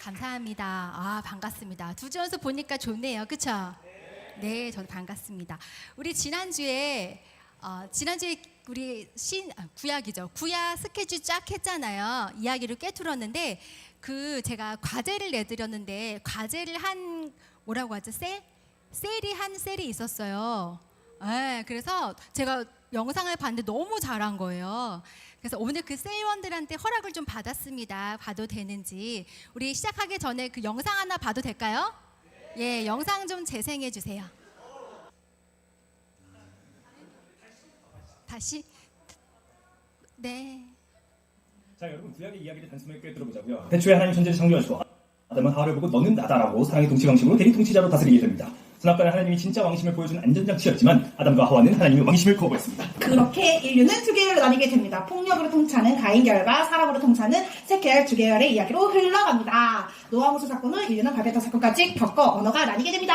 감사합니다. 아, 반갑습니다. 두 주 연속 보니까 좋네요. 그쵸? 네, 저도 반갑습니다. 우리 지난주에 우리 구약이죠. 구약 스케줄 쫙 했잖아요. 이야기를 꿰뚫었는데 제가 과제를 내드렸는데 과제를 한 뭐라고 하죠? 셀이 있었어요. 네, 그래서 제가 영상을 봤는데 너무 잘한 거예요. 그래서 오늘 그 셀원들한테 허락을 좀 받았습니다. 봐도 되는지. 우리 시작하기 전에 그 영상 하나 봐도 될까요? 예, 영상 좀 재생해 주세요. 다시. 네. 자, 여러분 구약의 이야기를 단숨에 들어보자고요. 태초에 하나님 천지를 창조하시고 아담은 하와를 보고 너는 나다라고 사랑의 통치 방식으로 대리 통치자로 다스리게 됩니다. 선악과는 하나님이 진짜 왕심을 보여준 안전장치였지만 아담과 하와는 하나님의 왕심을 거부했습니다. 그렇게 인류는 두 계열로 나뉘게 됩니다. 폭력으로 통치하는 가인 계열과 사람으로 통치하는 셋 계열, 두 계열의 이야기로 흘러갑니다. 노아 홍수 사건 후 인류는 바벨탑 사건까지 겪어 언어가 나뉘게 됩니다.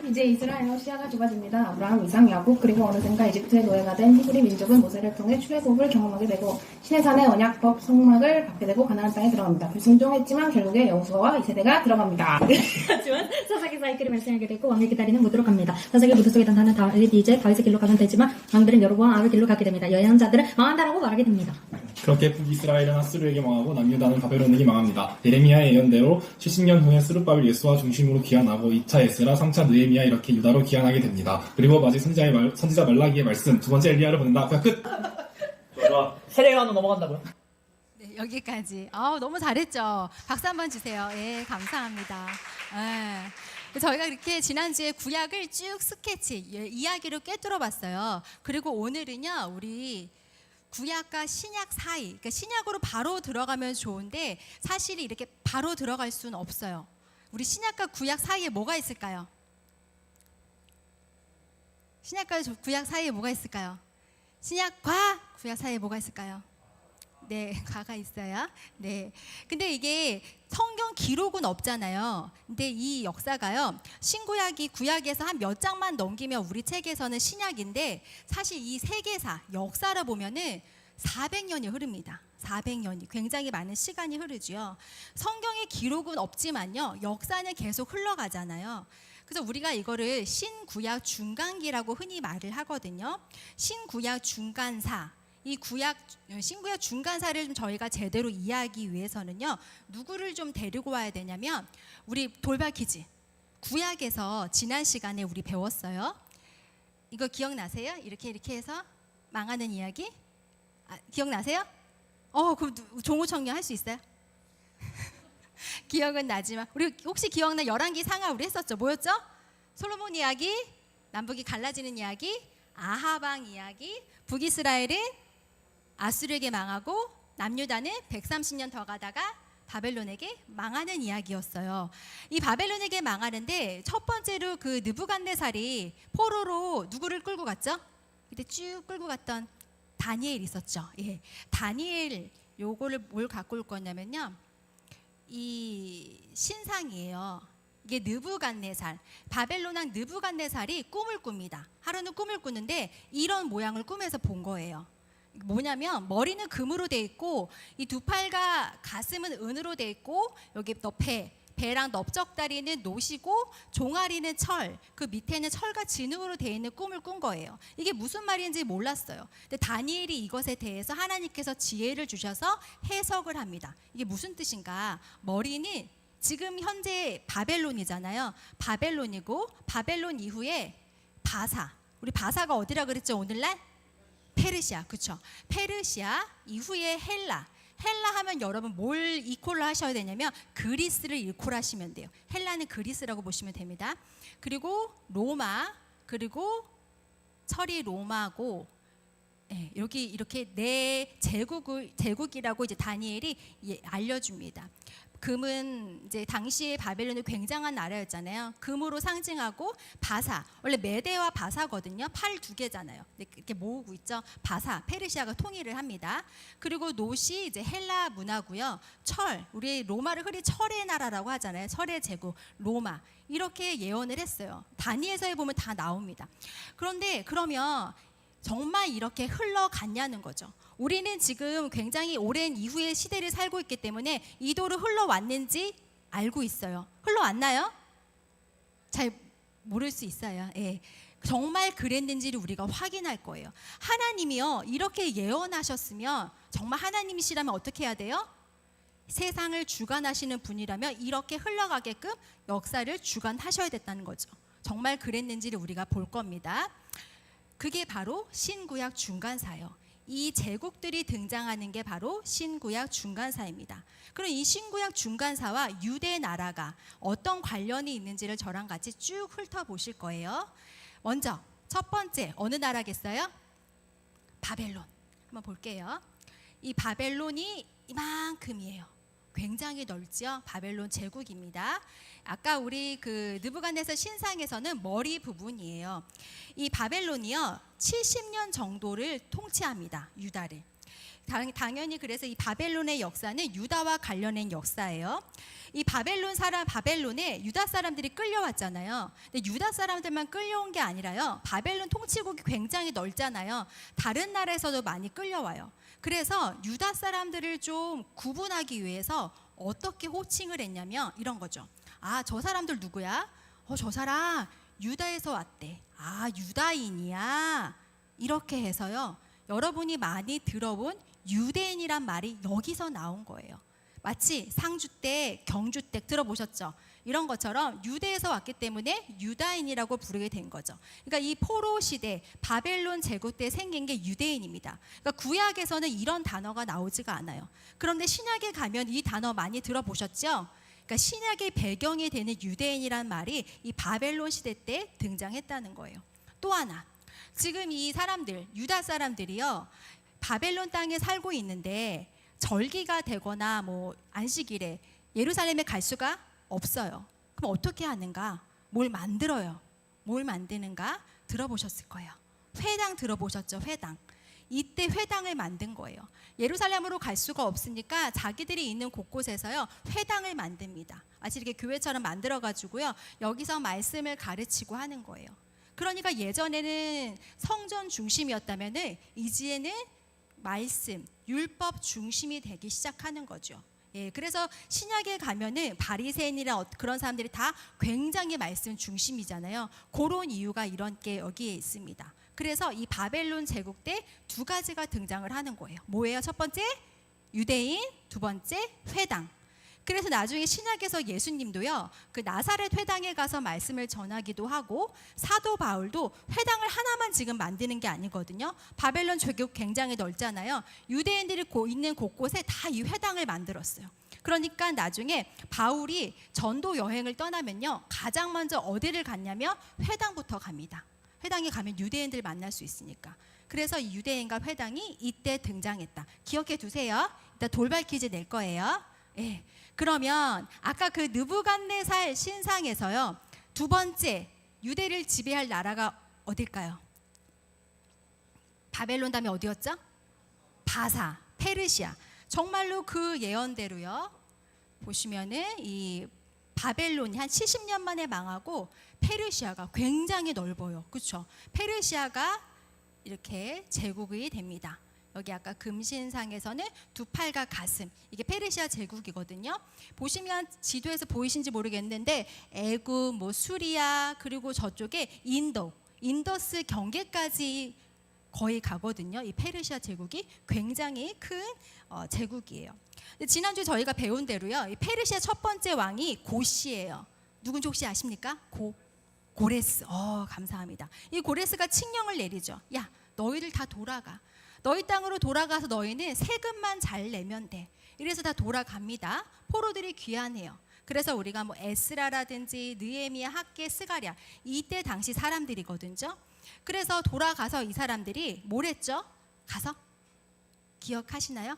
이제 이스라엘 시야가 좁아집니다. 아브라함, 이삭, 야곱 그리고 어느샌가 이집트의 노예가 된 히브리 민족은 모세를 통해 출애굽을 경험하게 되고 시내산의 언약법 성막을 받게 되고 가나안 땅에 들어갑니다. 불순종했지만 결국에 여호수아와 2세대가 들어갑니다. 하지만 사사기 사이클을 발생하게 되고 왕의 기다리는 무드로 갑니다. 사사기 무드 속에 단타는 다윗이 이제 다윗의 길로 가면 되지만 왕들은 여로보암 아합의 길로 가게 됩니다. 여행자들은 망한다라고 말하게 됩니다. 그렇게 북이스라엘은 아수르에게 망하고 남유다는 바벨론에게 망합니다. 예레미야의 예언대로 70년 후에 스룹바벨 예수와 중심으로 귀환하고 2차 에스라, 3차 느헤미야 이렇게 유다로 귀환하게 됩니다. 그리고 마지 선지자 말라기의 말씀, 두 번째 엘리야를 보낸다. 끝! 좋아. 세례요한은 넘어간다고요? 네, 여기까지. 너무 잘했죠. 박수 한번 주세요. 예, 감사합니다. 예. 저희가 이렇게 지난주에 구약을 쭉 이야기로 꿰뚫어봤어요. 그리고 오늘은요, 우리 구약과 신약 사이, 그러니까 신약으로 바로 들어가면 좋은데 사실 이렇게 바로 들어갈 수는 없어요. 우리 신약과 구약 사이에 뭐가 있을까요? 신약과 구약 사이에 뭐가 있을까요? 신약과 구약 사이에 뭐가 있을까요? 네, 과가 있어요. 네. 근데 이게 성경 기록은 없잖아요. 근데 이 역사가요, 신구약이 구약에서 한 몇 장만 넘기면 우리 책에서는 신약인데 사실 이 세계사, 역사를 보면은 400년이 흐릅니다. 400년이 굉장히 많은 시간이 흐르죠. 성경의 기록은 없지만요, 역사는 계속 흘러가잖아요. 그래서 우리가 이거를 신구약 중간기라고 흔히 말을 하거든요. 신구약 중간사. 이 신구약 중간사를 좀 저희가 제대로 이해하기 위해서는요, 누구를 좀 데리고 와야 되냐면, 우리 돌발 퀴즈. 구약에서 지난 시간에 우리 배웠어요. 이거 기억나세요? 이렇게 해서 망하는 이야기? 기억나세요? 그럼 종우 청년 할 수 있어요? 기억은 나지만 우리 혹시 기억나? 열왕기 상하 우리 했었죠. 뭐였죠? 솔로몬 이야기, 남북이 갈라지는 이야기, 아하방 이야기, 북이스라엘은 아수르에게 망하고 남유다는 130년 더 가다가 바벨론에게 망하는 이야기였어요. 이 바벨론에게 망하는데 첫 번째로 그 느부갓네살이 포로로 누구를 끌고 갔죠? 그때 쭉 끌고 갔던 다니엘 있었죠. 예, 다니엘 요거를 뭘 갖고 올 거냐면요, 이 신상이에요. 이게 느부갓네살, 바벨론 왕 느부갓네살이 꿈을 꿉니다. 하루는 꿈을 꾸는데 이런 모양을 꿈에서 본 거예요. 뭐냐면 머리는 금으로 돼 있고 이 두 팔과 가슴은 은으로 돼 있고 여기 배랑 넓적다리는 노시고 종아리는 철, 그 밑에는 철과 진흙으로 돼 있는 꿈을 꾼 거예요. 이게 무슨 말인지 몰랐어요. 근데 다니엘이 이것에 대해서 하나님께서 지혜를 주셔서 해석을 합니다. 이게 무슨 뜻인가? 머리는 지금 현재 바벨론이잖아요. 바벨론이고 바벨론 이후에 우리 바사가 어디라 그랬죠? 오늘날 페르시아, 그렇죠? 페르시아 이후에 헬라 하면 여러분 뭘 이퀄로 하셔야 되냐면 그리스를 이퀄 하시면 돼요. 헬라는 그리스라고 보시면 됩니다. 그리고 로마, 그리고 철이 로마고, 여기 이렇게 네 제국이라고 이제 다니엘이 알려줍니다. 금은 이제 당시에 바벨론이 굉장한 나라였잖아요. 금으로 상징하고 바사, 원래 메대와 바사거든요. 팔 두 개잖아요. 이렇게 모으고 있죠. 바사, 페르시아가 통일을 합니다. 그리고 노시 이제 헬라 문화고요. 철, 우리 로마를 흔히 철의 나라라고 하잖아요. 철의 제국, 로마. 이렇게 예언을 했어요. 다니엘서에 보면 다 나옵니다. 그런데 그러면 정말 이렇게 흘러갔냐는 거죠. 우리는 지금 굉장히 오랜 이후의 시대를 살고 있기 때문에 이도로 흘러왔는지 알고 있어요. 흘러왔나요? 잘 모를 수 있어요. 예. 정말 그랬는지를 우리가 확인할 거예요. 하나님이요, 이렇게 예언하셨으면 정말 하나님이시라면 어떻게 해야 돼요? 세상을 주관하시는 분이라면 이렇게 흘러가게끔 역사를 주관하셔야 됐다는 거죠. 정말 그랬는지를 우리가 볼 겁니다. 그게 바로 신구약 중간사예요. 이 제국들이 등장하는 게 바로 신구약 중간사입니다. 그럼 이 신구약 중간사와 유대 나라가 어떤 관련이 있는지를 저랑 같이 쭉 훑어보실 거예요. 먼저 첫 번째 어느 나라겠어요? 바벨론. 한번 볼게요. 이 바벨론이 이만큼이에요. 굉장히 넓죠. 바벨론 제국입니다. 아까 우리 그 느부갓네살 신상에서는 머리 부분이에요. 이 바벨론이요 70년 정도를 통치합니다. 유다를. 당연히 그래서 이 바벨론의 역사는 유다와 관련된 역사예요. 이 바벨론에 유다 사람들이 끌려왔잖아요. 근데 유다 사람들만 끌려온 게 아니라요. 바벨론 통치국이 굉장히 넓잖아요. 다른 나라에서도 많이 끌려와요. 그래서 유다 사람들을 좀 구분하기 위해서 어떻게 호칭을 했냐면 이런 거죠. 아, 저 사람들 누구야? 저 사람 유다에서 왔대. 아, 유다인이야. 이렇게 해서요. 여러분이 많이 들어본 유대인이란 말이 여기서 나온 거예요. 마치 상주댁, 경주댁 들어보셨죠? 이런 것처럼 유대에서 왔기 때문에 유다인이라고 부르게 된 거죠. 그러니까 이 포로 시대, 바벨론 제국 때 생긴 게 유대인입니다. 그러니까 구약에서는 이런 단어가 나오지가 않아요. 그런데 신약에 가면 이 단어 많이 들어보셨죠? 그러니까 신약의 배경이 되는 유대인이란 말이 이 바벨론 시대 때 등장했다는 거예요. 또 하나, 지금 이 사람들, 유다 사람들이요, 바벨론 땅에 살고 있는데 절기가 되거나 뭐 안식일에 예루살렘에 갈 수가 없어요. 그럼 어떻게 하는가? 뭘 만들어요. 뭘 만드는가? 들어보셨을 거예요. 회당 들어보셨죠? 회당. 이때 회당을 만든 거예요. 예루살렘으로 갈 수가 없으니까 자기들이 있는 곳곳에서요 회당을 만듭니다. 마치 이렇게 교회처럼 만들어가지고요 여기서 말씀을 가르치고 하는 거예요. 그러니까 예전에는 성전 중심이었다면은 이제는 말씀, 율법 중심이 되기 시작하는 거죠. 예, 그래서 신약에 가면은 바리새인이나 그런 사람들이 다 굉장히 말씀 중심이잖아요. 그런 이유가 이런 게 여기에 있습니다. 그래서 이 바벨론 제국 때 두 가지가 등장을 하는 거예요. 뭐예요? 첫 번째 유대인, 두 번째 회당. 그래서 나중에 신약에서 예수님도요 그 나사렛 회당에 가서 말씀을 전하기도 하고 사도 바울도 회당을 하나만 지금 만드는 게 아니거든요. 바벨론 제국 굉장히 넓잖아요. 유대인들이 있는 곳곳에 다 이 회당을 만들었어요. 그러니까 나중에 바울이 전도 여행을 떠나면요 가장 먼저 어디를 갔냐면 회당부터 갑니다. 회당에 가면 유대인들 만날 수 있으니까. 그래서 이 유대인과 회당이 이때 등장했다. 기억해 두세요. 이따 돌발 퀴즈 낼 거예요. 예. 그러면 아까 그 느부갓네살 신상에서요 두 번째 유대를 지배할 나라가 어딜까요? 바벨론 다음에 어디였죠? 바사, 페르시아. 정말로 그 예언대로요. 보시면은 이 바벨론이 한 70년 만에 망하고 페르시아가 굉장히 넓어요. 그렇죠? 페르시아가 이렇게 제국이 됩니다. 여기 아까 금신상에서는 두 팔과 가슴, 이게 페르시아 제국이거든요. 보시면 지도에서 보이신지 모르겠는데 애굽, 뭐 수리아, 그리고 저쪽에 인더스 경계까지 거의 가거든요. 이 페르시아 제국이 굉장히 큰 제국이에요. 지난주에 저희가 배운 대로요, 이 페르시아 첫 번째 왕이 고시예요. 누군지 혹시 아십니까? 고레스. 감사합니다. 이 고레스가 칙령을 내리죠. 야, 너희들 다 돌아가. 너희 땅으로 돌아가서 너희는 세금만 잘 내면 돼. 이래서 다 돌아갑니다. 포로들이 귀환해요. 그래서 우리가 뭐 에스라라든지 느헤미야, 학개, 스가랴 이때 당시 사람들이거든요. 그래서 돌아가서 이 사람들이 뭘 했죠? 가서 기억하시나요?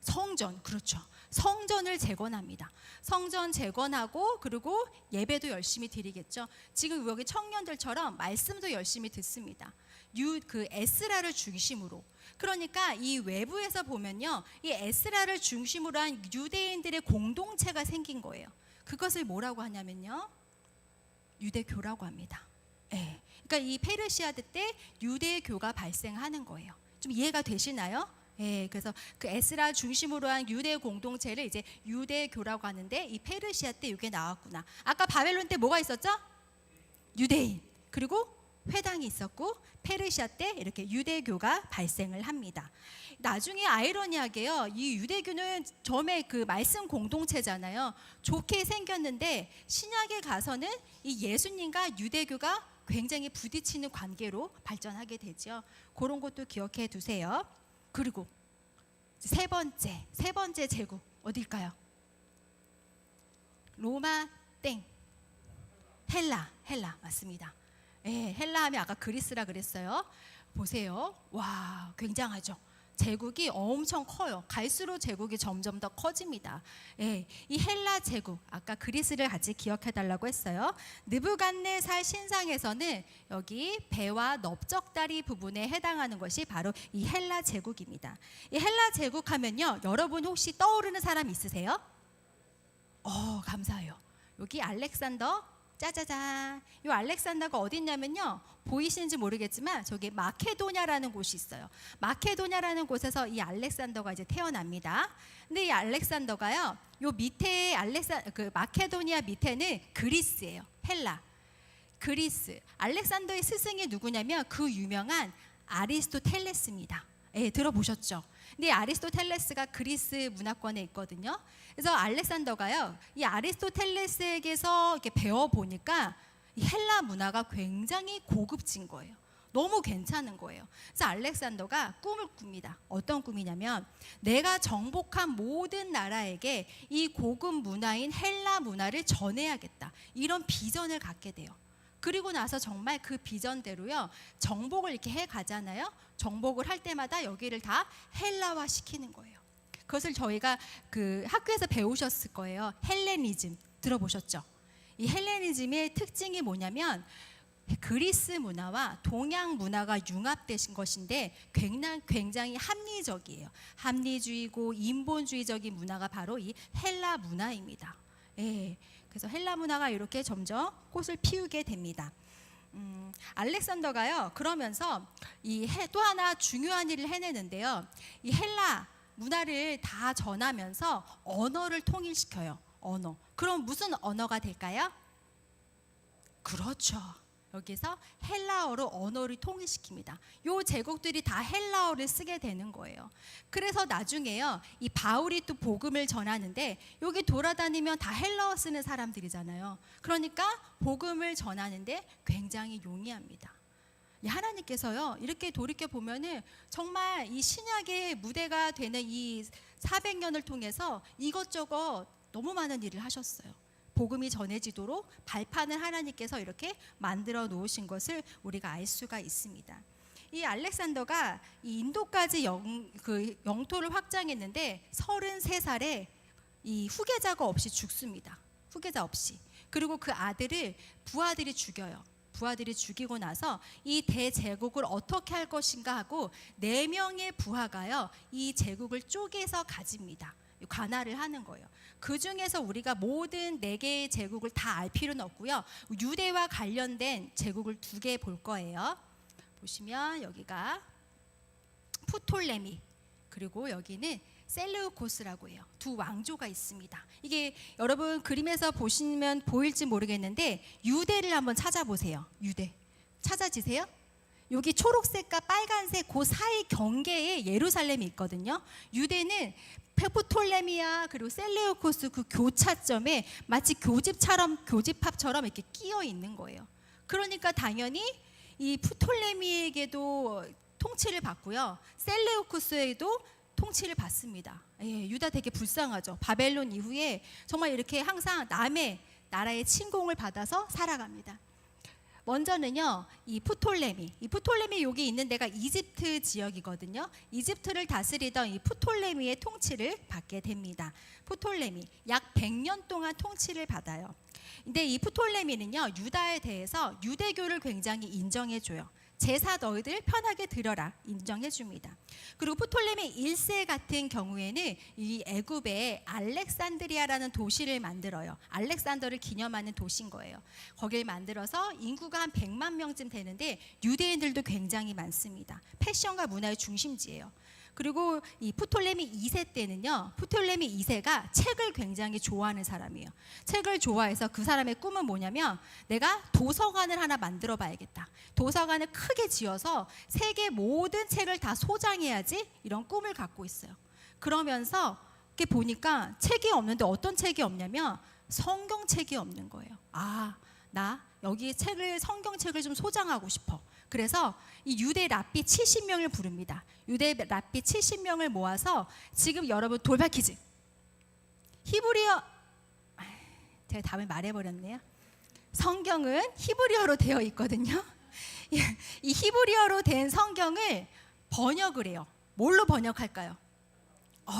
성전, 그렇죠. 성전을 재건합니다. 성전 재건하고 그리고 예배도 열심히 드리겠죠. 지금 여기 청년들처럼 말씀도 열심히 듣습니다. 그 에스라를 중심으로. 그러니까 이 외부에서 보면요, 이 에스라를 중심으로 한 유대인들의 공동체가 생긴 거예요. 그것을 뭐라고 하냐면요, 유대교라고 합니다. 예. 그러니까 이 페르시아 때 유대교가 발생하는 거예요. 좀 이해가 되시나요? 예, 그래서 그 에스라 중심으로 한 유대 공동체를 이제 유대교라고 하는데 이 페르시아 때 이게 나왔구나. 아까 바벨론 때 뭐가 있었죠? 유대인. 그리고 회당이 있었고 페르시아 때 이렇게 유대교가 발생을 합니다. 나중에 아이러니하게요, 이 유대교는 처음에 그 말씀 공동체잖아요. 좋게 생겼는데 신약에 가서는 이 예수님과 유대교가 굉장히 부딪히는 관계로 발전하게 되죠. 그런 것도 기억해 두세요. 그리고 세 번째 제국 어딜까요? 로마 땡. 헬라 맞습니다. 예, 헬라 하면 아까 그리스라 그랬어요. 보세요. 와, 굉장하죠. 제국이 엄청 커요. 갈수록 제국이 점점 더 커집니다. 예, 이 헬라 제국, 아까 그리스를 같이 기억해 달라고 했어요. 느부갓네살 신상에서는 여기 배와 넓적다리 부분에 해당하는 것이 바로 이 헬라 제국입니다. 이 헬라 제국 하면요, 여러분 혹시 떠오르는 사람 있으세요? 감사해요. 여기 알렉산더, 짜자잔. 이 알렉산더가 어디 있냐면요, 보이시는지 모르겠지만 저기 마케도냐라는 곳이 있어요. 마케도냐라는 곳에서 이 알렉산더가 이제 태어납니다. 근데 이 알렉산더가요, 요 밑에 그 마케도니아 밑에는 그리스예요. 헬라. 그리스. 알렉산더의 스승이 누구냐면 그 유명한 아리스토텔레스입니다. 예, 들어보셨죠? 근데 아리스토텔레스가 그리스 문화권에 있거든요. 그래서 알렉산더가요, 이 아리스토텔레스에게서 이렇게 배워보니까 이 헬라 문화가 굉장히 고급진 거예요. 너무 괜찮은 거예요. 그래서 알렉산더가 꿈을 꿉니다. 어떤 꿈이냐면 내가 정복한 모든 나라에게 이 고급 문화인 헬라 문화를 전해야겠다. 이런 비전을 갖게 돼요. 그리고 나서 정말 그 비전대로요, 정복을 이렇게 해 가잖아요. 정복을 할 때마다 여기를 다 헬라화 시키는 거예요. 그것을 저희가 그 학교에서 배우셨을 거예요. 헬레니즘 들어보셨죠? 이 헬레니즘의 특징이 뭐냐면 그리스 문화와 동양 문화가 융합되신 것인데 굉장히 합리적이에요. 합리주의고 인본주의적인 문화가 바로 이 헬라 문화입니다. 예. 그래서 헬라 문화가 이렇게 점점 꽃을 피우게 됩니다. 알렉산더가요, 그러면서 또 하나 중요한 일을 해내는데요. 이 헬라 문화를 다 전하면서 언어를 통일시켜요. 언어. 그럼 무슨 언어가 될까요? 그렇죠. 여기서 헬라어로 언어를 통일시킵니다. 요 제국들이 다 헬라어를 쓰게 되는 거예요. 그래서 나중에요, 이 바울이 또 복음을 전하는데 여기 돌아다니면 다 헬라어 쓰는 사람들이잖아요. 그러니까 복음을 전하는데 굉장히 용이합니다. 하나님께서요, 이렇게 돌이켜 보면은 정말 이 신약의 무대가 되는 이 400년을 통해서 이것저것 너무 많은 일을 하셨어요. 복음이 전해지도록 발판을 하나님께서 이렇게 만들어 놓으신 것을 우리가 알 수가 있습니다. 이 알렉산더가 이 인도까지 영토를 확장했는데 33살에 이 후계자가 없이 죽습니다. 후계자 없이. 그리고 그 부하들이 죽여요. 부하들이 죽이고 나서 이 대제국을 어떻게 할 것인가 하고 4명의 부하가요, 이 제국을 쪼개서 가집니다. 관할을 하는 거예요. 그 중에서 우리가 모든 4개의 제국을 다 알 필요는 없고요. 유대와 관련된 제국을 2개 볼 거예요. 보시면 여기가 프톨레미, 그리고 여기는 셀레우코스라고 해요. 2 왕조가 있습니다. 이게 여러분 그림에서 보시면 보일지 모르겠는데 유대를 한번 찾아보세요. 유대 찾아지세요? 여기 초록색과 빨간색 그 사이 경계에 예루살렘이 있거든요. 유대는 프톨레미아 그리고 셀레우코스 그 교차점에 마치 교집합처럼 이렇게 끼어 있는 거예요. 그러니까 당연히 이 프톨레미에게도 통치를 받고요, 셀레우코스에도 통치를 받습니다. 예, 유다 되게 불쌍하죠. 바벨론 이후에 정말 이렇게 항상 남의 나라의 침공을 받아서 살아갑니다. 먼저는요, 이 프톨레미 여기 있는 데가 이집트 지역이거든요. 이집트를 다스리던 이 프톨레미의 통치를 받게 됩니다. 프톨레미 약 100년 동안 통치를 받아요. 근데 이 프톨레미는요, 유다에 대해서 유대교를 굉장히 인정해줘요. 제사 너희들 편하게 들어라 인정해 줍니다. 그리고 프톨레미 1세 같은 경우에는 이 애굽에 알렉산드리아라는 도시를 만들어요. 알렉산더를 기념하는 도시인 거예요. 거기를 만들어서 인구가 한 100만 명쯤 되는데 유대인들도 굉장히 많습니다. 패션과 문화의 중심지예요. 그리고 이 프톨레미 2세 때는요. 프톨레미 2세가 책을 굉장히 좋아하는 사람이에요. 책을 좋아해서 그 사람의 꿈은 뭐냐면 내가 도서관을 하나 만들어 봐야겠다. 도서관을 크게 지어서 세계 모든 책을 다 소장해야지 이런 꿈을 갖고 있어요. 그러면서 이렇게 보니까 책이 없는데 어떤 책이 없냐면 성경책이 없는 거예요. 아, 나 여기 성경책을 좀 소장하고 싶어. 그래서 이 유대 랍비 70명을 부릅니다. 유대 랍비 70명을 모아서 지금 여러분 돌발 퀴즈. 히브리어, 제가 답을 말해버렸네요. 성경은 히브리어로 되어 있거든요. 이 히브리어로 된 성경을 번역을 해요. 뭘로 번역할까요?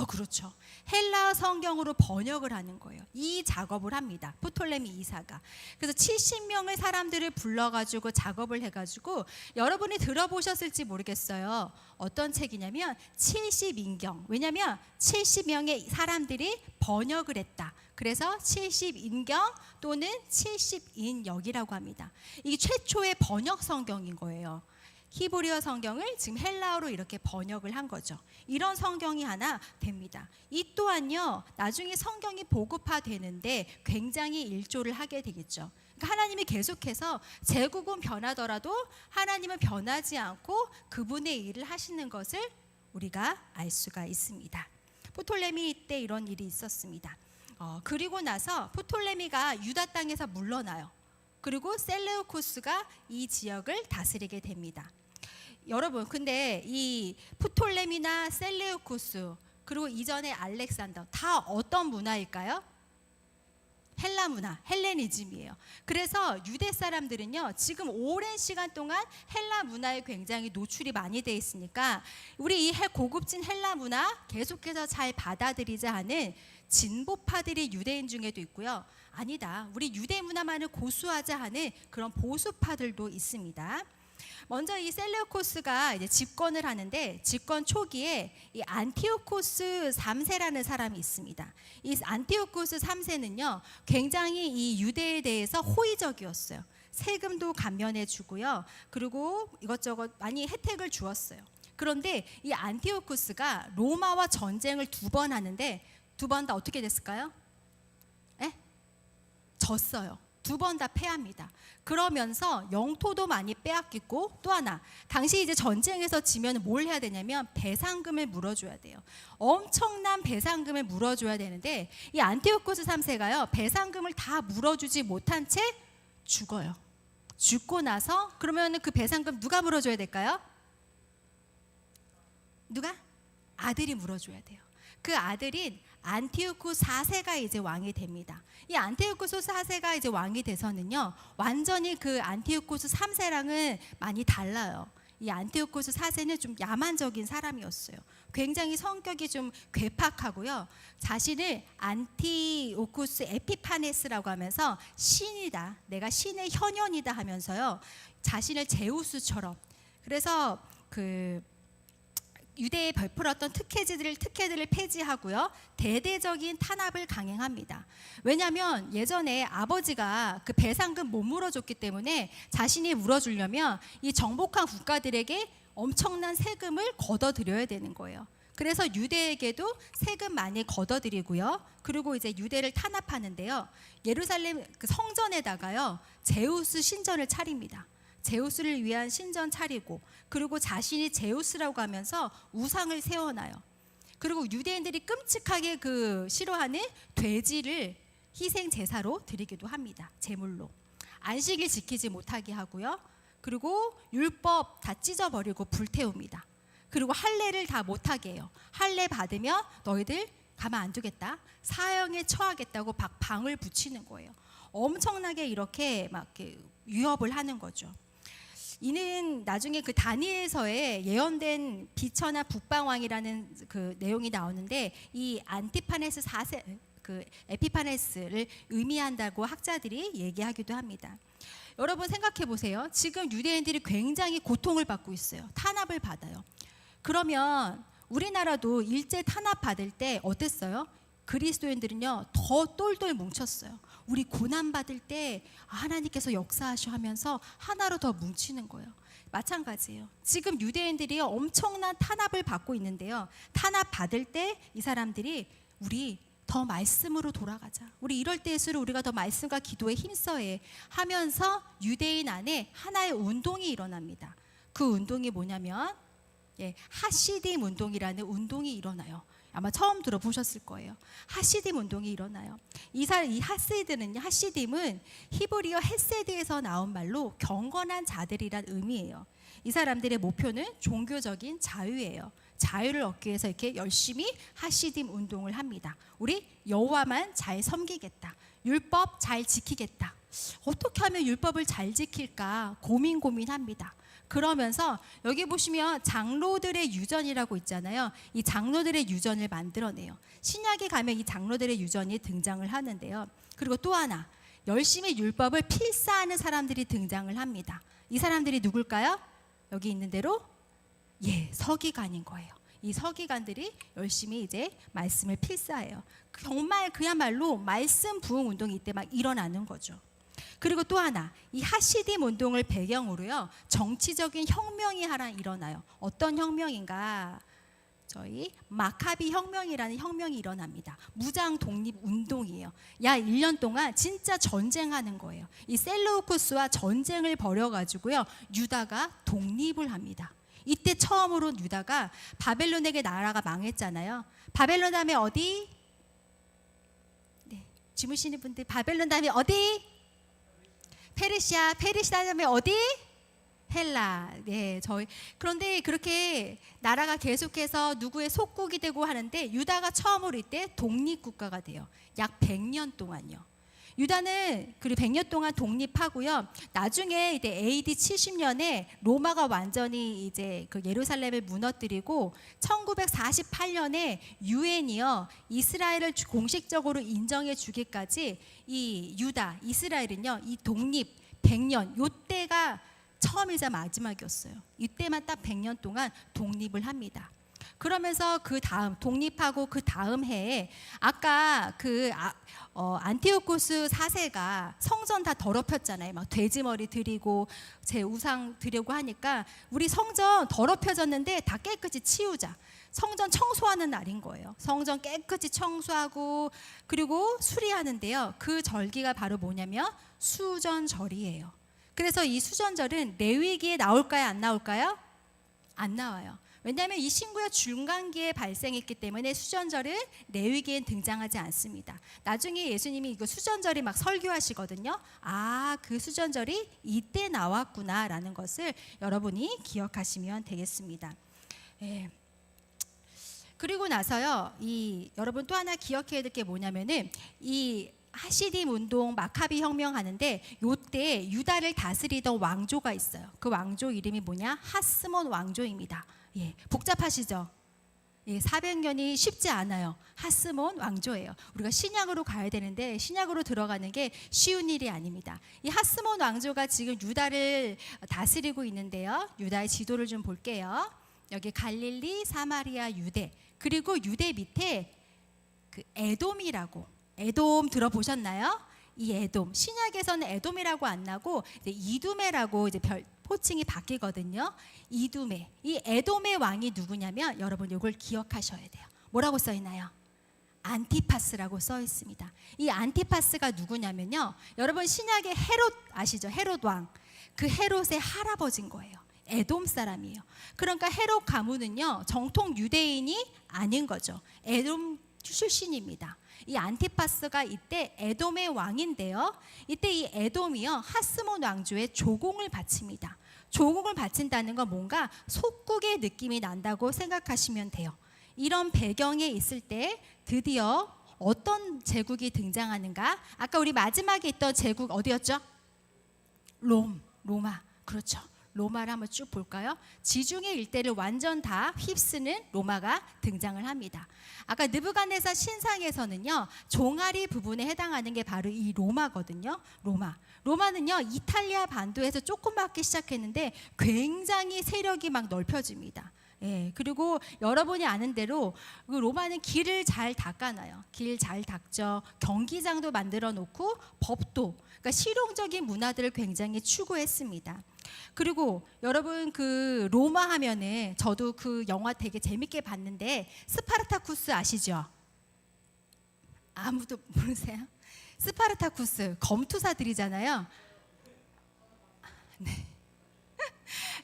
그렇죠. 헬라 성경으로 번역을 하는 거예요. 이 작업을 합니다. 프톨레미 2사가. 그래서 70명의 사람들을 불러가지고 작업을 해가지고 여러분이 들어보셨을지 모르겠어요. 어떤 책이냐면 70인경. 왜냐하면 70명의 사람들이 번역을 했다. 그래서 70인경 또는 70인역이라고 합니다. 이게 최초의 번역 성경인 거예요. 히브리어 성경을 지금 헬라어로 이렇게 번역을 한 거죠. 이런 성경이 하나 됩니다. 이 또한요, 나중에 성경이 보급화되는데 굉장히 일조를 하게 되겠죠. 그러니까 하나님이 계속해서 제국은 변하더라도 하나님은 변하지 않고 그분의 일을 하시는 것을 우리가 알 수가 있습니다. 프톨레미 때 이런 일이 있었습니다. 그리고 나서 프톨레미가 유다 땅에서 물러나요. 그리고 셀레우코스가 이 지역을 다스리게 됩니다. 여러분, 근데 이 프톨레미나 셀레우코스 그리고 이전에 알렉산더 다 어떤 문화일까요? 헬라 문화, 헬레니즘이에요. 그래서 유대 사람들은요, 지금 오랜 시간 동안 헬라 문화에 굉장히 노출이 많이 돼 있으니까 우리 이 고급진 헬라 문화 계속해서 잘 받아들이자 하는 진보파들이 유대인 중에도 있고요. 아니다, 우리 유대 문화만을 고수하자 하는 그런 보수파들도 있습니다. 먼저 이 셀레우코스가 이제 집권을 하는데 집권 초기에 이 안티오코스 3세라는 사람이 있습니다. 이 안티오코스 3세는요, 굉장히 이 유대에 대해서 호의적이었어요. 세금도 감면해 주고요. 그리고 이것저것 많이 혜택을 주었어요. 그런데 이 안티오코스가 로마와 전쟁을 2번 하는데 2번 다 어떻게 됐을까요? 졌어요. 2번 다 패합니다. 그러면서 영토도 많이 빼앗기고 또 하나, 당시 이제 전쟁에서 지면 뭘 해야 되냐면 배상금을 물어줘야 돼요. 엄청난 배상금을 물어줘야 되는데 이 안티오코스 3세가요, 배상금을 다 물어주지 못한 채 죽어요. 죽고 나서 그러면 그 배상금 누가 물어줘야 될까요? 누가? 아들이 물어줘야 돼요. 그 아들인 안티오코스 4세가 이제 왕이 됩니다. 이 안티오코스 4세가 이제 왕이 돼서는요, 완전히 그 안티오코스 3세랑은 많이 달라요. 이 안티오코스 4세는 좀 야만적인 사람이었어요. 굉장히 성격이 좀 괴팍하고요. 자신을 안티오코스 에피파네스라고 하면서 신이다, 내가 신의 현현이다 하면서요, 자신을 제우스처럼, 그래서 그 유대에 베풀었던 특혜들을 폐지하고요, 대대적인 탄압을 강행합니다. 왜냐하면 예전에 아버지가 그 배상금 못 물어줬기 때문에 자신이 물어주려면 이 정복한 국가들에게 엄청난 세금을 걷어들여야 되는 거예요. 그래서 유대에게도 세금 많이 걷어들이고요. 그리고 이제 유대를 탄압하는데요, 예루살렘 그 성전에다가요, 제우스 신전을 차립니다. 제우스를 위한 신전 차리고, 그리고 자신이 제우스라고 하면서 우상을 세워놔요. 그리고 유대인들이 끔찍하게 그 싫어하는 돼지를 희생 제사로 드리기도 합니다. 제물로. 안식일 지키지 못하게 하고요. 그리고 율법 다 찢어버리고 불태웁니다. 그리고 할례를 다 못하게 해요. 할례 받으면 너희들 가만 안 두겠다, 사형에 처하겠다고 방을 붙이는 거예요. 엄청나게 이렇게 막 위협을 하는 거죠. 이는 나중에 그 다니엘서에 예언된 비천하 북방왕이라는 그 내용이 나오는데, 이 안티파네스 4세, 그 에피파네스를 의미한다고 학자들이 얘기하기도 합니다. 여러분 생각해 보세요. 지금 유대인들이 굉장히 고통을 받고 있어요. 탄압을 받아요. 그러면 우리나라도 일제 탄압 받을 때 어땠어요? 그리스도인들은요, 더 똘똘 뭉쳤어요. 우리 고난 받을 때 하나님께서 역사하셔 하면서 하나로 더 뭉치는 거예요. 마찬가지예요. 지금 유대인들이 엄청난 탄압을 받고 있는데요. 탄압 받을 때 이 사람들이 우리 더 말씀으로 돌아가자. 우리 이럴 때일수록 우리가 더 말씀과 기도에 힘써야 하면서 유대인 안에 하나의 운동이 일어납니다. 그 운동이 뭐냐면 하시딤 운동이라는 운동이 일어나요. 아마 처음 들어보셨을 거예요. 하시딤 운동이 일어나요. 이 하시딤은 히브리어 헤세드에서 나온 말로 경건한 자들이란 의미예요. 이 사람들의 목표는 종교적인 자유예요. 자유를 얻기 위해서 이렇게 열심히 하시딤 운동을 합니다. 우리 여호와만 잘 섬기겠다. 율법 잘 지키겠다. 어떻게 하면 율법을 잘 지킬까 고민합니다. 그러면서 여기 보시면 장로들의 유전이라고 있잖아요. 이 장로들의 유전을 만들어내요. 신약에 가면 이 장로들의 유전이 등장을 하는데요. 그리고 또 하나 열심히 율법을 필사하는 사람들이 등장을 합니다. 이 사람들이 누굴까요? 여기 있는 대로 서기관인 거예요. 이 서기관들이 열심히 이제 말씀을 필사해요. 정말 그야말로 말씀 부흥 운동이 이때 막 일어나는 거죠. 그리고 또 하나 이 하시딤 운동을 배경으로요 정치적인 혁명이 하나 일어나요. 어떤 혁명인가? 저희 마카비 혁명이라는 혁명이 일어납니다. 무장 독립 운동이에요. 1년 동안 진짜 전쟁하는 거예요. 이 셀루쿠스와 전쟁을 벌여가지고요 유다가 독립을 합니다. 이때 처음으로 유다가 바벨론에게 나라가 망했잖아요. 바벨론 다음에 어디? 주무시는 분들 바벨론 다음에 어디? 페르시아 다음에 어디? 헬라. 그런데 그렇게 나라가 계속해서 누구의 속국이 되고 하는데 유다가 처음으로 이때 독립국가가 돼요. 약 100년 동안요. 유다는 그리고 100년 동안 독립하고요. 나중에 이제 AD 70년에 로마가 완전히 이제 그 예루살렘을 무너뜨리고 1948년에 유엔이요 이스라엘을 공식적으로 인정해 주기까지 이 유다 이스라엘은요 이 독립 100년 요때가 처음이자 마지막이었어요. 이때만 딱 100년 동안 독립을 합니다. 그러면서 그 다음 독립하고 그 다음 해에 아까 안티오코스 4세가 성전 다 더럽혔잖아요. 막 돼지머리 드리고 제 우상 드리고 하니까 우리 성전 더럽혀졌는데 다 깨끗이 치우자. 성전 청소하는 날인 거예요. 성전 깨끗이 청소하고 그리고 수리하는데요. 그 절기가 바로 뭐냐면 수전절이에요. 그래서 이 수전절은 레위기에 나올까요? 안 나올까요? 안 나와요. 왜냐하면 이 신구약 중간기에 발생했기 때문에 수전절은 레위기엔 등장하지 않습니다. 나중에 예수님이 이거 수전절이 막 설교하시거든요. 그 수전절이 이때 나왔구나라는 것을 여러분이 기억하시면 되겠습니다. 그리고 나서요, 여러분 또 하나 기억해야 될 게 뭐냐면은 이 하시딤 운동 마카비 혁명 하는데 요때 유다를 다스리던 왕조가 있어요. 그 왕조 이름이 뭐냐? 하스몬 왕조입니다. 복잡하시죠? 400년이 쉽지 않아요. 하스몬 왕조예요. 우리가 신약으로 가야 되는데 신약으로 들어가는 게 쉬운 일이 아닙니다. 이 하스몬 왕조가 지금 유다를 다스리고 있는데요. 유다의 지도를 좀 볼게요. 여기 갈릴리, 사마리아, 유대 그리고 유대 밑에 그 에돔이라고 에돔 들어보셨나요? 이 에돔 신약에서는 에돔이라고 안 나고 이제 이두메라고 이제 호칭이 바뀌거든요. 이두메 이 에돔의 왕이 누구냐면 여러분 이걸 기억하셔야 돼요. 뭐라고 써 있나요? 안티파스라고 써 있습니다. 이 안티파스가 누구냐면요. 여러분 신약의 헤롯 아시죠? 헤롯 왕. 그 헤롯의 할아버지인 거예요. 에돔 사람이에요. 그러니까 헤롯 가문은요 정통 유대인이 아닌 거죠. 에돔 출신입니다. 이 안티파스가 이때 에돔의 왕인데요. 이때 이 에돔이요 하스몬 왕조에 조공을 바칩니다. 조공을 바친다는 건 뭔가 속국의 느낌이 난다고 생각하시면 돼요. 이런 배경에 있을 때 드디어 어떤 제국이 등장하는가? 아까 우리 마지막에 있던 제국 어디였죠? 로마. 그렇죠. 로마를 한번 쭉 볼까요? 지중해 일대를 완전 다 휩쓰는 로마가 등장을 합니다. 아까 느부갓네살 신상에서는요 종아리 부분에 해당하는 게 바로 이 로마거든요. 로마는요 이탈리아 반도에서 조그맣게 시작했는데 굉장히 세력이 막 넓혀집니다. 예, 그리고 여러분이 아는 대로 그 로마는 길을 잘 닦아놔요. 길 잘 닦죠. 경기장도 만들어 놓고 법도, 그러니까 실용적인 문화들을 굉장히 추구했습니다. 그리고 여러분 그 로마 하면은 저도 그 영화 되게 재밌게 봤는데 스파르타쿠스 아시죠? 아무도 모르세요? 스파르타쿠스 검투사들이잖아요. 네.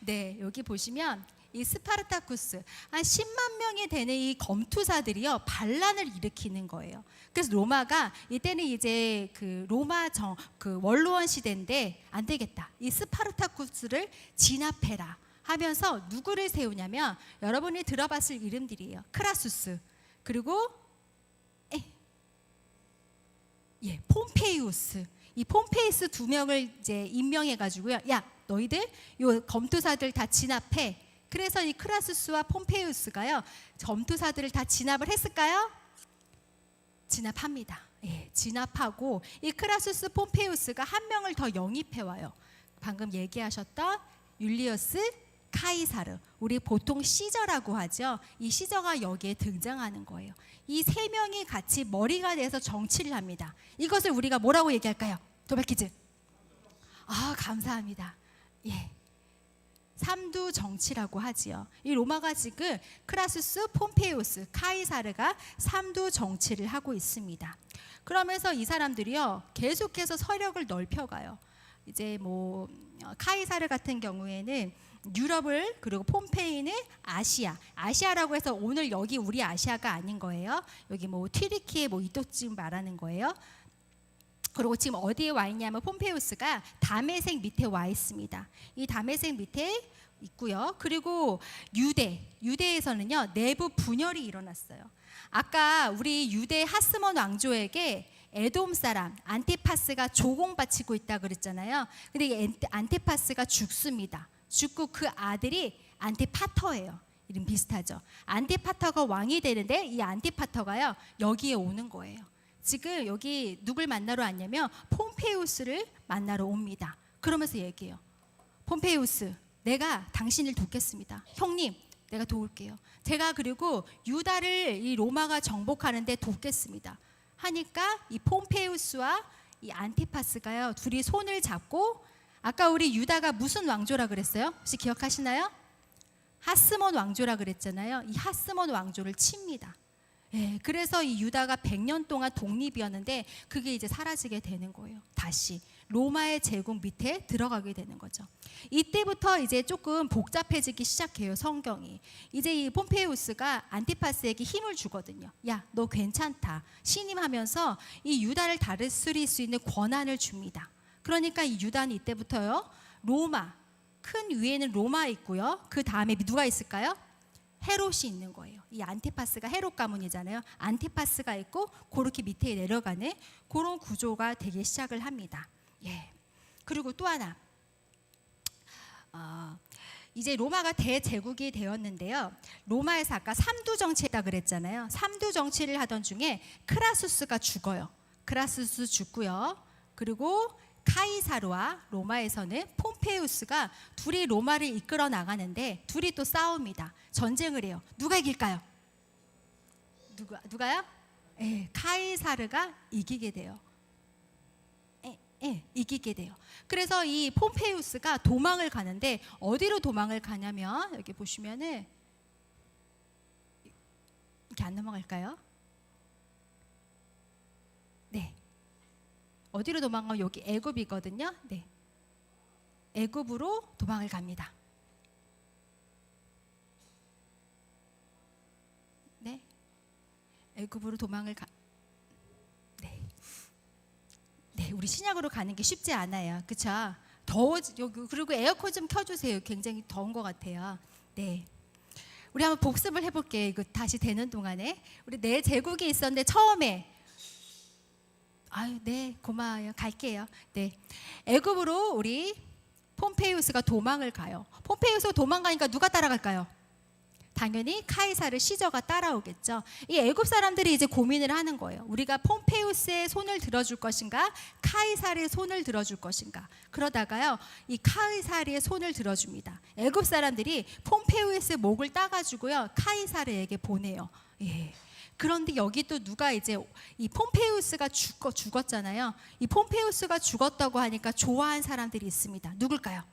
네, 여기 보시면 이 스파르타쿠스 한 10만 명이 되는 이 검투사들이요 반란을 일으키는 거예요. 그래서 로마가 이때는 이제 그 로마 그 원로원 시대인데 안 되겠다. 이 스파르타쿠스를 진압해라 하면서 누구를 세우냐면 여러분이 들어봤을 이름들이에요. 크라수스 그리고 폼페이우스. 이 폼페이우스 2명을 이제 임명해 가지고요. 야, 너희들 요 검투사들 다 진압해. 그래서 이 크라수스와 폼페이우스가요. 검투사들을 다 진압을 했을까요? 진압합니다. 예, 진압하고 이 크라수스 폼페이우스가 한 명을 더 영입해 와요. 방금 얘기하셨던 율리어스 카이사르. 우리 보통 시저라고 하죠. 이 시저가 여기에 등장하는 거예요. 이 세 명이 같이 머리가 돼서 정치를 합니다. 이것을 우리가 뭐라고 얘기할까요? 도발 퀴즈. 아, 감사합니다. 예. 삼두 정치라고 하지요. 이 로마가 지금 크라수스, 폼페이우스, 카이사르가 삼두 정치를 하고 있습니다. 그러면서 이 사람들이요 계속해서 서력을 넓혀가요. 이제 뭐 카이사르 같은 경우에는 유럽을 그리고 폼페이는 아시아라고 해서 오늘 여기 우리 아시아가 아닌 거예요. 여기 뭐 튀르키예 뭐 이쪽쯤 말하는 거예요. 그리고 지금 어디에 와 있냐면 폼페이우스가 다메섹 밑에 와 있습니다. 이 다메섹 밑에 있고요. 그리고 유대에서는요 내부 분열이 일어났어요. 아까 우리 유대 하스몬 왕조에게 에돔 사람 안티파스가 조공바치고 있다 그랬잖아요. 근데 이 안티파스가 죽습니다. 죽고 그 아들이 안티파터예요. 이름 비슷하죠. 안티파터가 왕이 되는데 이 안티파터가요 여기에 오는 거예요. 지금 여기 누굴 만나러 왔냐면 폼페이우스를 만나러 옵니다. 그러면서 얘기해요. 폼페이우스, 내가 당신을 돕겠습니다. 형님, 내가 도울게요. 제가 그리고 유다를 이 로마가 정복하는데 돕겠습니다. 하니까 이 폼페이우스와 이 안티파스가요 둘이 손을 잡고, 아까 우리 유다가 무슨 왕조라 그랬어요? 혹시 기억하시나요? 하스몬 왕조라 그랬잖아요. 이 하스몬 왕조를 칩니다. 예, 그래서 이 유다가 100년 동안 독립이었는데 그게 이제 사라지게 되는 거예요. 다시 로마의 제국 밑에 들어가게 되는 거죠. 이때부터 이제 조금 복잡해지기 시작해요. 성경이. 이제 이 폼페이우스가 안티파스에게 힘을 주거든요. 야, 너 괜찮다. 신임하면서 이 유다를 다스릴 수 있는 권한을 줍니다. 그러니까 이 유다는 이때부터요. 로마, 큰 위에는 로마 있고요. 그 다음에 누가 있을까요? 헤롯이 있는 거예요. 이 안티파스가 헤롯 가문이잖아요. 안티파스가 있고 그렇게 밑에 내려가는 그런 구조가 되기 시작을 합니다. 예. 그리고 또 하나, 이제 로마가 대제국이 되었는데요. 로마에서 아까 삼두 정치했다 그랬잖아요. 삼두 정치를 하던 중에 크라수스가 죽어요. 크라수스 죽고요. 그리고 카이사르와 로마에서는 폼페이우스가 둘이 로마를 이끌어 나가는데 둘이 또 싸웁니다. 전쟁을 해요. 누가 이길까요? 누가요? 예, 카이사르가 이기게 돼요. 이기게 돼요. 그래서 이 폼페이우스가 도망을 가는데 어디로 도망을 가냐면 여기 보시면은 이렇게 안 넘어갈까요? 네. 어디로 도망가면 여기 애굽이거든요. 네. 애굽으로 도망을 갑니다. 네. 애굽으로 도망을 네, 우리 신약으로 가는 게 쉽지 않아요. 그렇죠? 그리고 에어컨 좀 켜주세요. 굉장히 더운 것 같아요. 네. 우리 한번 복습을 해볼게요. 이거 다시 되는 동안에 우리 네 제국이 있었는데 처음에 네, 고마워요. 갈게요. 네, 애굽으로 우리 폼페이우스가 도망을 가요. 폼페이우스가 도망가니까 누가 따라갈까요? 당연히 카이사르 시저가 따라오겠죠. 이 애굽 사람들이 이제 고민을 하는 거예요. 우리가 폼페우스의 손을 들어줄 것인가, 카이사르의 손을 들어줄 것인가. 그러다가요, 이 카이사르의 손을 들어줍니다. 애굽 사람들이 폼페우스의 목을 따가지고요, 카이사르에게 보내요. 예. 그런데 여기 또 누가 이제 이 폼페우스가 죽었잖아요. 이 폼페우스가 죽었다고 하니까 좋아한 사람들이 있습니다. 누굴까요?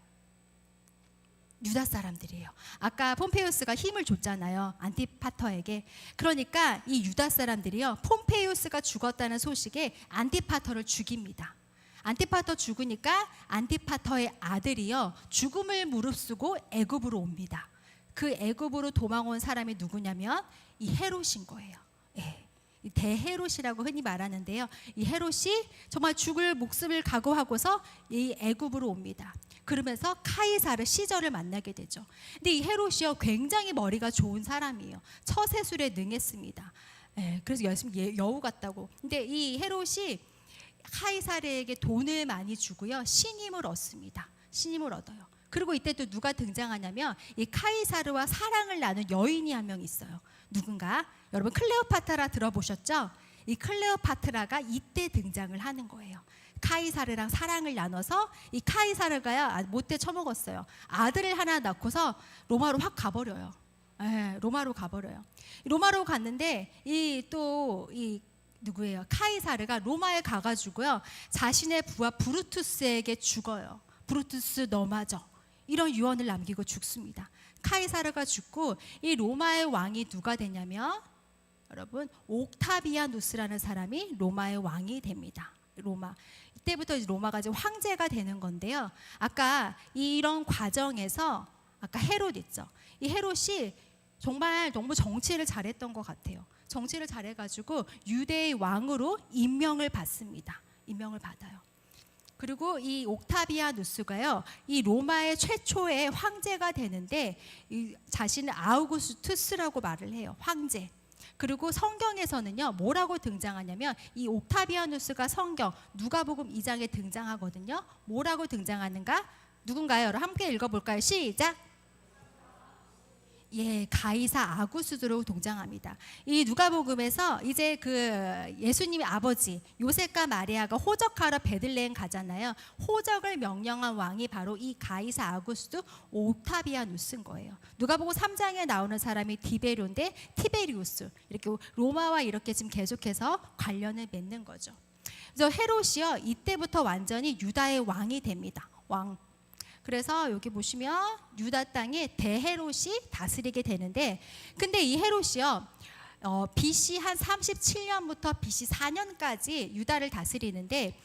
유다 사람들이에요. 아까 폼페우스가 힘을 줬잖아요, 안티파터에게. 그러니까 이 유다 사람들이요, 폼페우스가 죽었다는 소식에 안티파터를 죽입니다. 안티파터 죽으니까 안티파터의 아들이요, 죽음을 무릅쓰고 애굽으로 옵니다. 그 애굽으로 도망온 사람이 누구냐면 이 헤롯인 거예요. 예. 이 대헤롯이라고 흔히 말하는데요. 이 헤롯이 정말 죽을 목숨을 각오하고서 이 애굽으로 옵니다. 그러면서 카이사르 시저를 만나게 되죠. 근데 이 헤롯이요, 굉장히 머리가 좋은 사람이에요. 처세술에 능했습니다. 예, 그래서 열심히 여우 같다고. 근데 이 헤롯이 카이사르에게 돈을 많이 주고요, 신임을 얻습니다. 신임을 얻어요. 그리고 이때 또 누가 등장하냐면 이 카이사르와 사랑을 나눈 여인이 한 명 있어요. 누군가? 여러분 클레오파트라 들어보셨죠? 이 클레오파트라가 이때 등장을 하는 거예요. 카이사르랑 사랑을 나눠서 이 카이사르가요, 못돼 처먹었어요. 아들을 하나 낳고서 로마로 확 가버려요. 예, 로마로 가버려요. 로마로 갔는데 이 누구예요? 카이사르가 로마에 가가지고요, 자신의 부하 브루투스에게 죽어요. 브루투스 너 맞아. 이런 유언을 남기고 죽습니다. 카이사르가 죽고 이 로마의 왕이 누가 되냐면 여러분 옥타비아누스라는 사람이 로마의 왕이 됩니다. 로마. 이때부터 이제 로마가 이제 황제가 되는 건데요. 아까 이런 과정에서 아까 헤롯 있죠. 이 헤롯이 정말 너무 정치를 잘했던 것 같아요. 정치를 잘해가지고 유대의 왕으로 임명을 받습니다. 임명을 받아요. 그리고 이 옥타비아누스가요, 이 로마의 최초의 황제가 되는데 이 자신을 아우구스투스라고 말을 해요. 황제. 그리고 성경에서는요, 뭐라고 등장하냐면 이 옥타비아누스가 성경 누가복음 2장에 등장하거든요. 뭐라고 등장하는가? 누군가요? 여러분 함께 읽어볼까요? 시작. 예, 가이사 아구스도로 등장합니다. 이 누가복음에서 이제 그 예수님의 아버지 요셉과 마리아가 호적하러 베들레헴 가잖아요. 호적을 명령한 왕이 바로 이 가이사 아구스도 옥타비아누스인 거예요. 누가복음 3장에 나오는 사람이 디베료인데 티베리우스, 이렇게 로마와 이렇게 지금 계속해서 관련을 맺는 거죠. 그래서 헤롯이요, 이때부터 완전히 유다의 왕이 됩니다. 왕. 그래서 여기 보시면 유다 땅에 대헤롯이 다스리게 되는데, 근데 이 헤롯이요, BC 한 37년부터 BC 4년까지 유다를 다스리는데,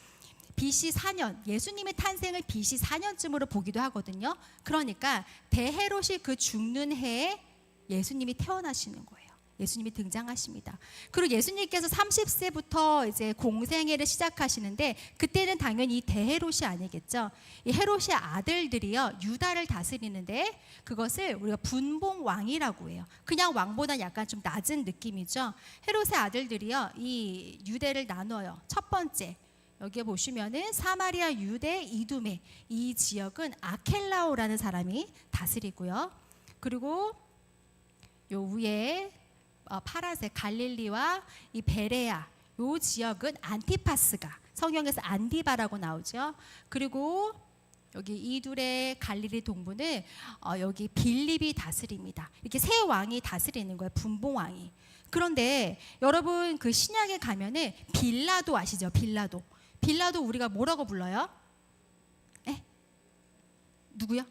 BC 4년, 예수님의 탄생을 BC 4년쯤으로 보기도 하거든요. 그러니까 대헤롯이 그 죽는 해에 예수님이 태어나시는 거예요. 예수님이 등장하십니다. 그리고 예수님께서 30세부터 이제 공생애를 시작하시는데, 그때는 당연히 이 대헤롯이 아니겠죠. 이 헤롯의 아들들이요, 유다를 다스리는데 그것을 우리가 분봉 왕이라고 해요. 그냥 왕보다 약간 좀 낮은 느낌이죠. 헤롯의 아들들이요, 이 유대를 나눠요. 첫 번째, 여기에 보시면은 사마리아, 유대, 이두메, 이 지역은 아켈라오라는 사람이 다스리고요. 그리고 요 위에 파란색 갈릴리와 이 베레아, 요 지역은 안티파스가, 성경에서 안디바라고 나오죠. 그리고 여기 이둘의 갈릴리 동부는 여기 빌립이 다스립니다. 이렇게 세 왕이 다스리는 거예요. 분봉 왕이. 그런데 여러분 그 신약에 가면은 빌라도 아시죠? 빌라도. 빌라도 우리가 뭐라고 불러요? 에? 누구야?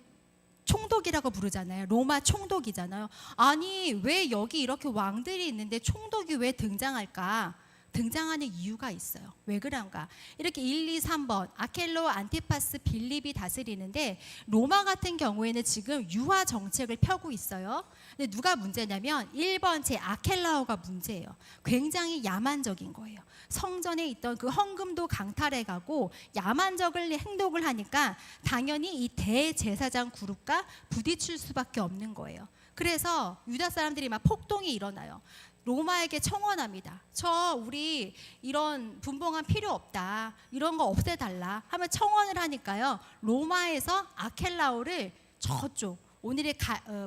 총독이라고 부르잖아요. 로마 총독이잖아요. 아니 왜 여기 이렇게 왕들이 있는데 총독이 왜 등장할까? 등장하는 이유가 있어요. 왜 그런가? 이렇게 1, 2, 3번 아켈로, 안티파스, 빌립이 다스리는데 로마 같은 경우에는 지금 유화 정책을 펴고 있어요. 근데 누가 문제냐면 1번 제 아켈라오가 문제예요. 굉장히 야만적인 거예요. 성전에 있던 그 헌금도 강탈해가고 야만적인 행동을 하니까 당연히 이 대제사장 그룹과 부딪힐 수밖에 없는 거예요. 그래서 유다 사람들이 막 폭동이 일어나요. 로마에게 청원합니다. 우리 이런 분봉한 필요 없다. 이런 거 없애달라 하면 청원을 하니까요. 로마에서 아켈라오를 저쪽 오늘의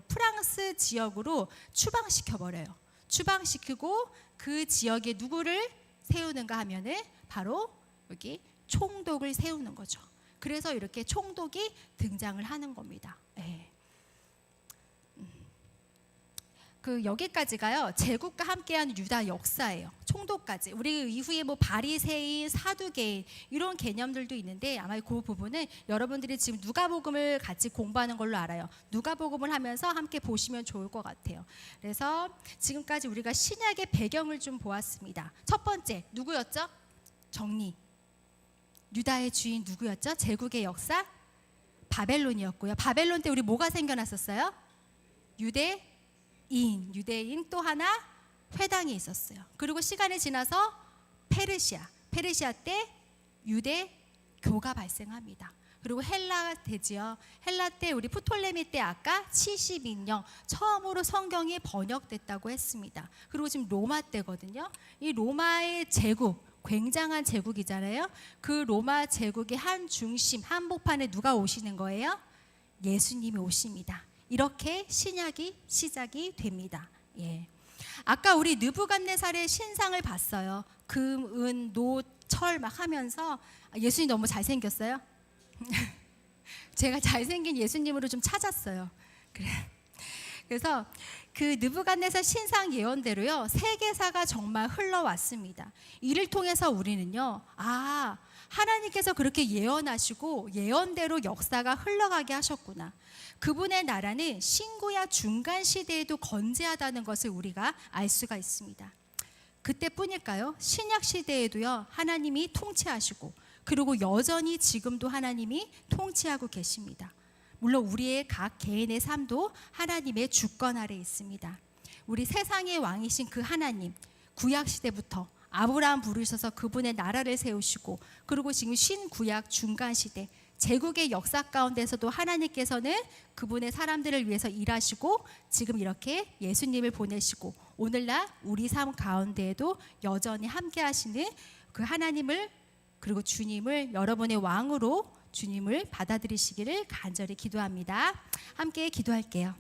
프랑스 지역으로 추방시켜 버려요. 추방시키고 그 지역에 누구를 세우는가 하면은 바로 여기 총독을 세우는 거죠. 그래서 이렇게 총독이 등장을 하는 겁니다. 예. 그 여기까지가요 제국과 함께하는 유다 역사예요. 총독까지. 우리 이후에 뭐 바리새인, 사두개인 이런 개념들도 있는데 아마 그 부분은 여러분들이 지금 누가복음을 같이 공부하는 걸로 알아요. 누가복음을 하면서 함께 보시면 좋을 것 같아요. 그래서 지금까지 우리가 신약의 배경을 좀 보았습니다. 첫 번째 누구였죠? 정리. 유다의 주인 누구였죠? 제국의 역사 바벨론이었고요. 바벨론 때 우리 뭐가 생겨났었어요? 유대인 또 하나 회당이 있었어요. 그리고 시간이 지나서 페르시아 때 유대교가 발생합니다. 그리고 헬라 때지요. 헬라 때 우리 프톨레미 때 아까 72년 처음으로 성경이 번역됐다고 했습니다. 그리고 지금 로마 때거든요. 이 로마의 제국 굉장한 제국이잖아요. 그 로마 제국의 한 중심 한복판에 누가 오시는 거예요? 예수님이 오십니다. 이렇게 신약이 시작이 됩니다. 예. 아까 우리 느부갓네살의 신상을 봤어요. 금, 은, 노, 철 막 하면서 예수님 너무 잘생겼어요. 제가 잘생긴 예수님으로 좀 찾았어요. 그래서 그 느부갓네살 신상 예언대로요 세계사가 정말 흘러왔습니다. 이를 통해서 우리는요 하나님께서 그렇게 예언하시고 예언대로 역사가 흘러가게 하셨구나. 그분의 나라는 신구약 중간 시대에도 건재하다는 것을 우리가 알 수가 있습니다. 그때뿐일까요? 신약 시대에도요 하나님이 통치하시고 그리고 여전히 지금도 하나님이 통치하고 계십니다. 물론 우리의 각 개인의 삶도 하나님의 주권 아래 있습니다. 우리 세상의 왕이신 그 하나님, 구약 시대부터 아브라함 부르셔서 그분의 나라를 세우시고 그리고 지금 신구약 중간 시대 제국의 역사 가운데서도 하나님께서는 그분의 사람들을 위해서 일하시고 지금 이렇게 예수님을 보내시고 오늘날 우리 삶 가운데에도 여전히 함께 하시는 그 하나님을 그리고 주님을 여러분의 왕으로 주님을 받아들이시기를 간절히 기도합니다. 함께 기도할게요.